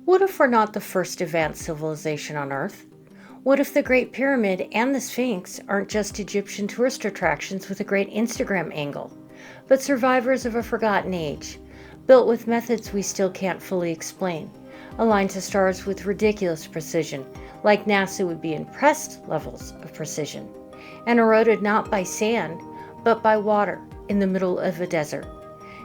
What if we're not the first advanced civilization on Earth? What if the Great Pyramid and the Sphinx aren't just Egyptian tourist attractions with a great Instagram angle, but survivors of a forgotten age, built with methods we still can't fully explain, aligned to stars with ridiculous precision, like NASA would be impressed levels of precision, and eroded not by sand, but by water in the middle of a desert?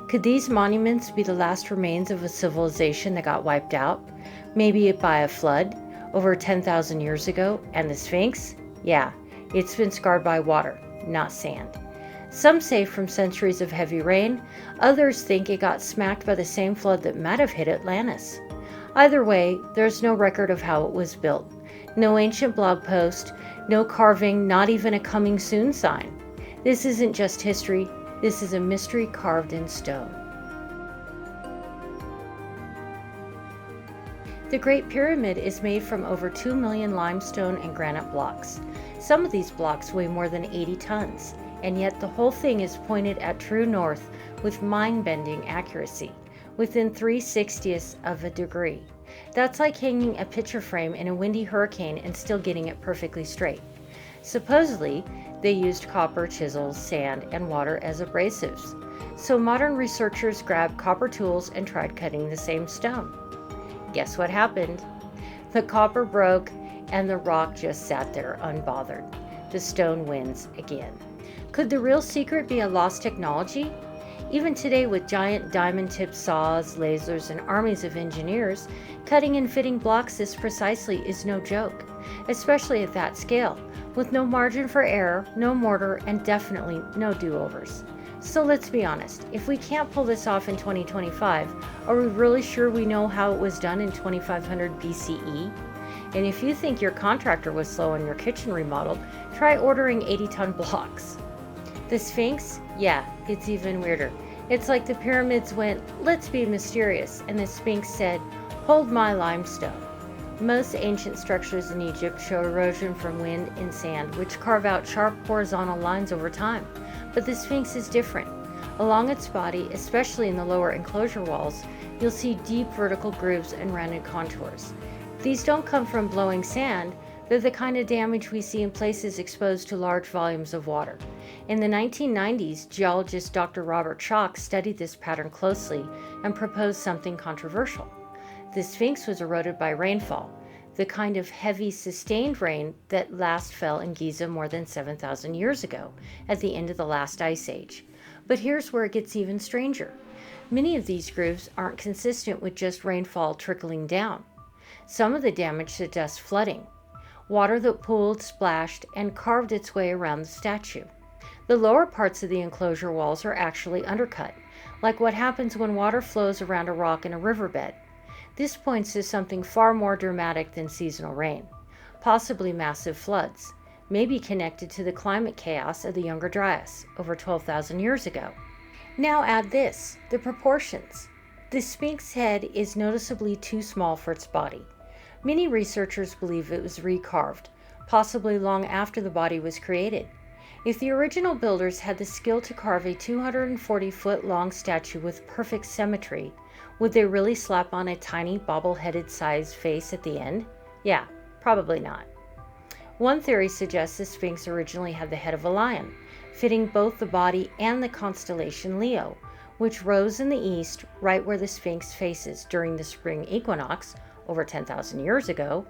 Could these monuments be the last remains of a civilization that got wiped out, maybe by a flood over 10,000 years ago? And the Sphinx? Yeah, it's been scarred by water, not sand. Some say from centuries of heavy rain, others think it got smacked by the same flood that might have hit Atlantis. Either way, there's no record of how it was built. No ancient blog post, no carving, not even a coming soon sign. This isn't just history. This is a mystery carved in stone. The Great Pyramid is made from over 2 million limestone and granite blocks. Some of these blocks weigh more than 80 tons, and yet the whole thing is pointed at true north with mind-bending accuracy, within 3/60ths of a degree. That's like hanging a picture frame in a windy hurricane and still getting it perfectly straight. Supposedly, they used copper, chisels, sand, and water as abrasives. So modern researchers grabbed copper tools and tried cutting the same stone. Guess what happened? The copper broke and the rock just sat there unbothered. The stone wins again. Could the real secret be a lost technology? Even today, with giant diamond-tipped saws, lasers, and armies of engineers, cutting and fitting blocks this precisely is no joke, especially at that scale, with no margin for error, no mortar, and definitely no do-overs. So let's be honest, if we can't pull this off in 2025, are we really sure we know how it was done in 2500 BCE? And if you think your contractor was slow on your kitchen remodel, try ordering 80-ton blocks. The Sphinx? Yeah, it's even weirder. It's like the pyramids went, let's be mysterious, and the Sphinx said, hold my limestone. Most ancient structures in Egypt show erosion from wind and sand, which carve out sharp horizontal lines over time. But the Sphinx is different. Along its body, especially in the lower enclosure walls, you'll see deep vertical grooves and rounded contours. These don't come from blowing sand, they're the kind of damage we see in places exposed to large volumes of water. In the 1990s, geologist Dr. Robert Schoch studied this pattern closely and proposed something controversial. The Sphinx was eroded by rainfall, the kind of heavy, sustained rain that last fell in Giza more than 7,000 years ago, at the end of the last ice age. But here's where it gets even stranger. Many of these grooves aren't consistent with just rainfall trickling down. Some of the damage suggests flooding, water that pooled, splashed, and carved its way around the statue. The lower parts of the enclosure walls are actually undercut, like what happens when water flows around a rock in a riverbed. This points to something far more dramatic than seasonal rain, possibly massive floods, maybe connected to the climate chaos of the Younger Dryas over 12,000 years ago. Now add this, the proportions. The Sphinx head is noticeably too small for its body. Many researchers believe it was recarved, possibly long after the body was created. If the original builders had the skill to carve a 240-foot-long statue with perfect symmetry, would they really slap on a tiny bobble-headed sized face at the end? Yeah, probably not. One theory suggests the Sphinx originally had the head of a lion, fitting both the body and the constellation Leo, which rose in the east right where the Sphinx faces during the spring equinox over 10,000 years ago.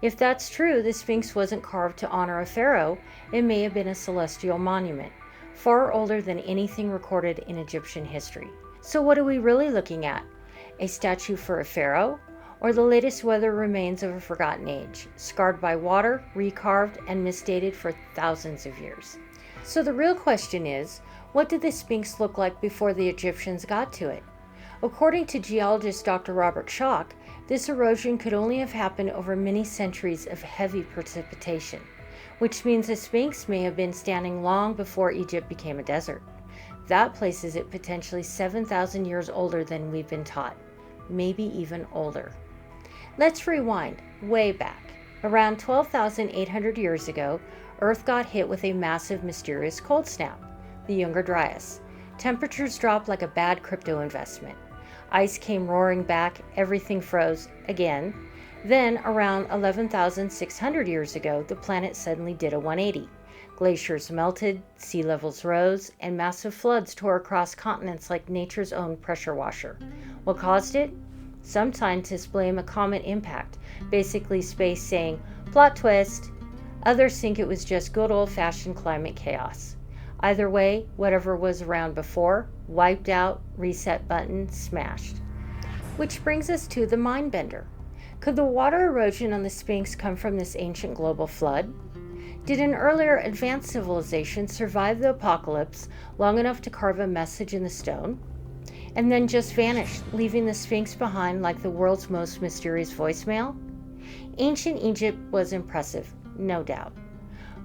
If that's true, the Sphinx wasn't carved to honor a pharaoh. It may have been a celestial monument, far older than anything recorded in Egyptian history. So what are we really looking at? A statue for a pharaoh? Or the latest weathered remains of a forgotten age, scarred by water, recarved, and misdated for thousands of years? So the real question is, what did the Sphinx look like before the Egyptians got to it? According to geologist Dr. Robert Schoch, this erosion could only have happened over many centuries of heavy precipitation, which means the Sphinx may have been standing long before Egypt became a desert. That places it potentially 7,000 years older than we've been taught, maybe even older. Let's rewind way back. Around 12,800 years ago, Earth got hit with a massive mysterious cold snap, the Younger Dryas. Temperatures dropped like a bad crypto investment. Ice came roaring back, everything froze again. Then, around 11,600 years ago, the planet suddenly did a 180. Glaciers melted, sea levels rose, and massive floods tore across continents like nature's own pressure washer. What caused it? Some scientists blame a comet impact, basically space saying, plot twist. Others think it was just good old-fashioned climate chaos. Either way, whatever was around before, wiped out, reset button, smashed. Which brings us to the mind bender. Could the water erosion on the Sphinx come from this ancient global flood? Did an earlier advanced civilization survive the apocalypse long enough to carve a message in the stone? And then just vanish, leaving the Sphinx behind like the world's most mysterious voicemail? Ancient Egypt was impressive, no doubt.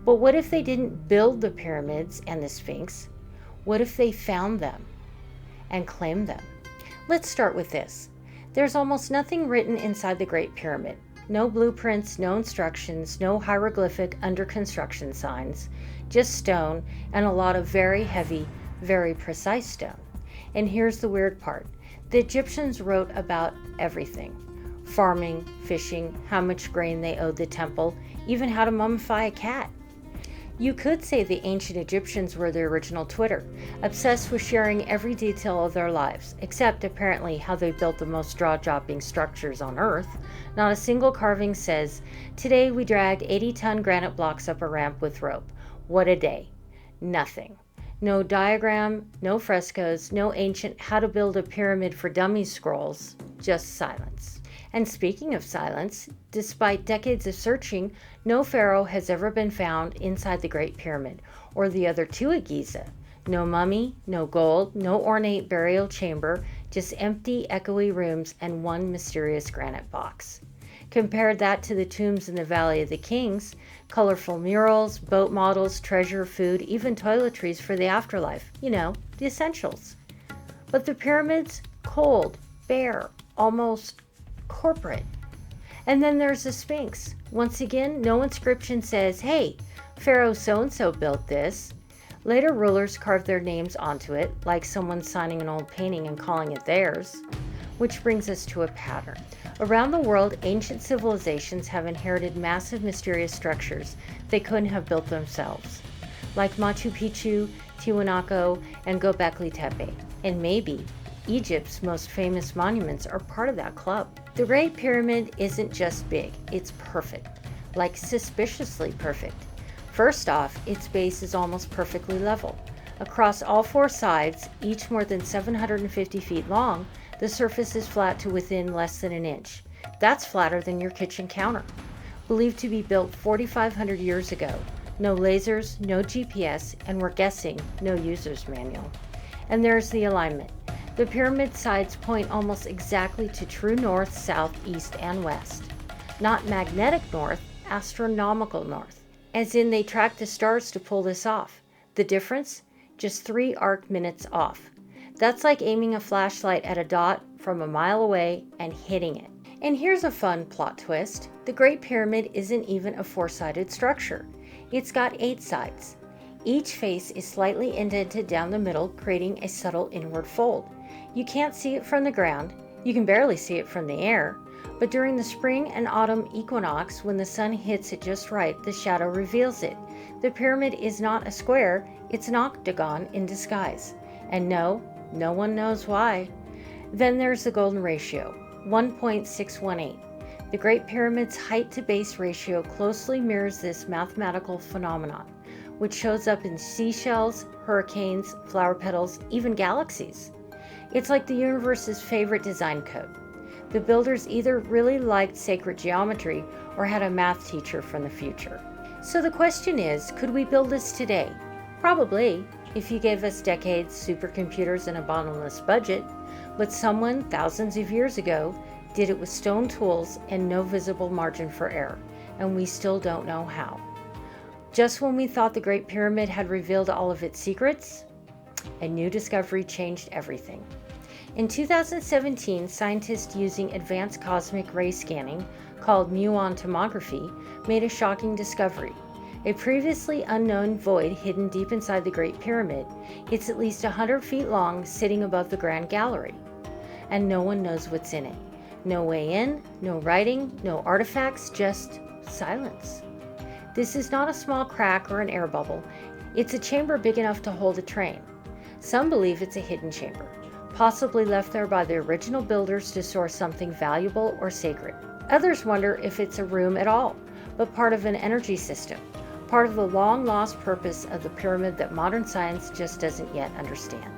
But what if they didn't build the pyramids and the Sphinx? What if they found them and claimed them? Let's start with this. There's almost nothing written inside the Great Pyramid. No blueprints, no instructions, no hieroglyphic under construction signs, just stone and a lot of very heavy, very precise stone. And here's the weird part. The Egyptians wrote about everything. Farming, fishing, how much grain they owed the temple, even how to mummify a cat. You could say the ancient Egyptians were the original Twitter, obsessed with sharing every detail of their lives, except apparently how they built the most jaw-dropping structures on Earth. Not a single carving says, today we dragged 80-ton granite blocks up a ramp with rope. What a day. Nothing. No diagram, no frescoes, no ancient how to build a pyramid for dummies scrolls, just silence. And speaking of silence, despite decades of searching, no pharaoh has ever been found inside the Great Pyramid, or the other two at Giza. No mummy, no gold, no ornate burial chamber, just empty, echoey rooms and one mysterious granite box. Compare that to the tombs in the Valley of the Kings, colorful murals, boat models, treasure, food, even toiletries for the afterlife. You know, the essentials. But the pyramids, cold, bare, almost corporate. And then there's the Sphinx. Once again, no inscription says, hey, Pharaoh so-and-so built this. Later rulers carved their names onto it, like someone signing an old painting and calling it theirs. Which brings us to a pattern. Around the world, ancient civilizations have inherited massive mysterious structures they couldn't have built themselves, like Machu Picchu, Tiwanaku, and Göbekli Tepe. And maybe Egypt's most famous monuments are part of that club. The Great Pyramid isn't just big, it's perfect, like suspiciously perfect. First off, its base is almost perfectly level. Across all four sides, each more than 750 feet long, the surface is flat to within less than an inch. That's flatter than your kitchen counter. Believed to be built 4,500 years ago. No lasers, no GPS, and we're guessing no user's manual. And there's the alignment. The pyramid sides point almost exactly to true north, south, east, and west. Not magnetic north, astronomical north. As in they track the stars to pull this off. The difference? Just 3 arc minutes off. That's like aiming a flashlight at a dot from a mile away and hitting it. And here's a fun plot twist. The Great Pyramid isn't even a 4-sided structure. It's got 8 sides. Each face is slightly indented down the middle, creating a subtle inward fold. You can't see it from the ground. You can barely see it from the air. But during the spring and autumn equinox, when the sun hits it just right, the shadow reveals it. The pyramid is not a square, it's an octagon in disguise. And no one knows why. Then there's the golden ratio, 1.618. The Great Pyramid's height to base ratio closely mirrors this mathematical phenomenon, which shows up in seashells, hurricanes, flower petals, even galaxies. It's like the universe's favorite design code. The builders either really liked sacred geometry or had a math teacher from the future. So the question is, could we build this today? Probably, if you gave us decades, supercomputers, and a bottomless budget. But someone, thousands of years ago, did it with stone tools and no visible margin for error, and we still don't know how. Just when we thought the Great Pyramid had revealed all of its secrets, a new discovery changed everything. In 2017, scientists using advanced cosmic ray scanning, called muon tomography, made a shocking discovery. A previously unknown void hidden deep inside the Great Pyramid. It's at least 100 feet long, sitting above the Grand Gallery. and no one knows what's in it. No way in, no writing, no artifacts, just silence. This is not a small crack or an air bubble. It's a chamber big enough to hold a train. Some believe it's a hidden chamber, possibly left there by the original builders to store something valuable or sacred. Others wonder if it's a room at all, but part of an energy system, part of the long-lost purpose of the pyramid that modern science just doesn't yet understand.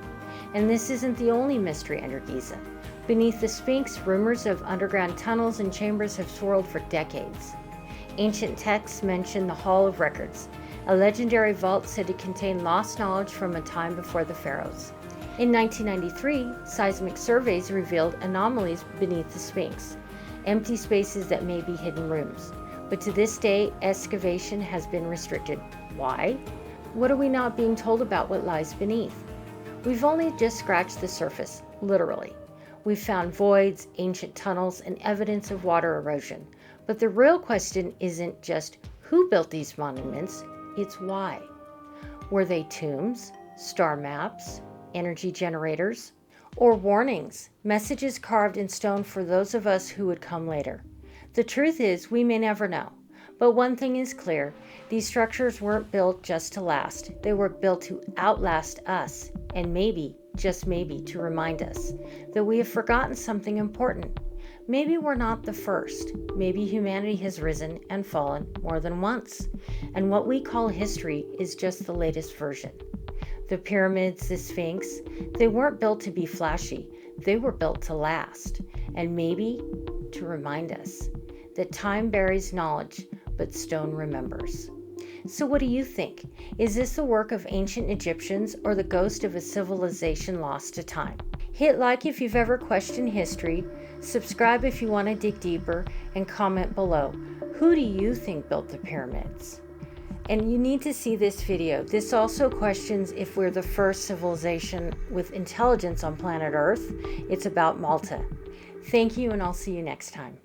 And this isn't the only mystery under Giza. Beneath the Sphinx, rumors of underground tunnels and chambers have swirled for decades. Ancient texts mention the Hall of Records, a legendary vault said to contain lost knowledge from a time before the pharaohs. In 1993, seismic surveys revealed anomalies beneath the Sphinx, empty spaces that may be hidden rooms. But to this day, excavation has been restricted. Why? What are we not being told about what lies beneath? We've only just scratched the surface, literally. We've found voids, ancient tunnels, and evidence of water erosion. But the real question isn't just who built these monuments, it's why. Were they tombs, star maps, energy generators, or warnings, messages carved in stone for those of us who would come later? The truth is, we may never know. But one thing is clear, these structures weren't built just to last. They were built to outlast us, and maybe, just maybe, to remind us that we have forgotten something important. Maybe we're not the first. Maybe humanity has risen and fallen more than once. And what we call history is just the latest version. The pyramids, the Sphinx, they weren't built to be flashy. They were built to last. And maybe to remind us that time buries knowledge, but stone remembers. So what do you think? Is this the work of ancient Egyptians or the ghost of a civilization lost to time? Hit like if you've ever questioned history, subscribe if you want to dig deeper, and comment below. Who do you think built the pyramids? And you need to see this video. This also questions if we're the first civilization with intelligence on planet Earth. It's about Malta. Thank you, and I'll see you next time.